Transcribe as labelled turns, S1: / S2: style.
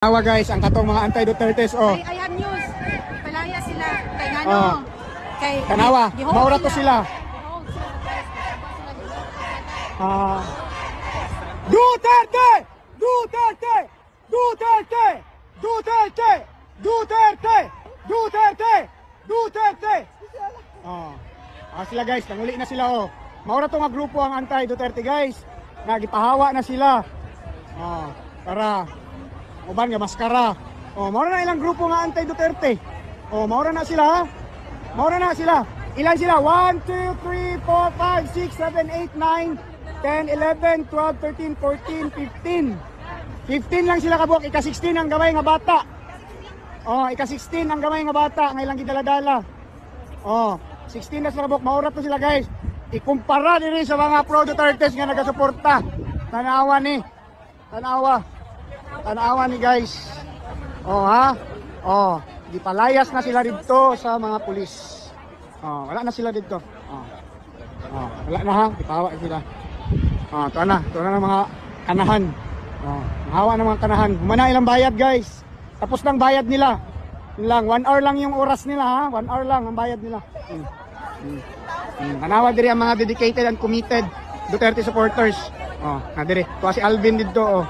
S1: Awa guys, ang katong mga anti-Dutertes oh.
S2: I have news. Palaya sila kay ngano. Kay
S1: Tanawa, maura to sila. Duterte! Duterte! Duterte! Duterte! Duterte! Duterte! Duterte! Sila guys, nanguli na sila oh. Maura to nga grupo ang anti-Duterte guys. Nagipahawa na sila. Para uban nga maskara. Maura na ilang grupo nga anti-Duterte. Maura na sila ha. Maura na sila. Ilan sila? 1, 2, 3, 4, 5, 6, 7, 8, 9, 10, 11, 12, 13, 14, 15. 15 lang sila kabuok. Ika-16 ang gamay nga bata. Ika-16 ang gamay nga bata. Ngayon lang gidaladala. 16 na sila kabuok. Maura to sila guys. Ikumpara din sa mga pro-Dutertes nga nagasuporta. Tanawa ni. Tanawa ni guys. Gipalayas na sila dito sa mga pulis. Wala na sila dito. Wala na ha, ipahawa sila. Ito na mga kanahan. Hawa ng mga kanahan. Humana ilang bayad guys. Tapos ng bayad nila. Yun lang, 1 hour lang yung oras nila ha. 1 hour lang ang bayad nila. Tanawa diri ang mga dedicated and committed Duterte supporters. Nadiri. Ito si Alvin dito oh.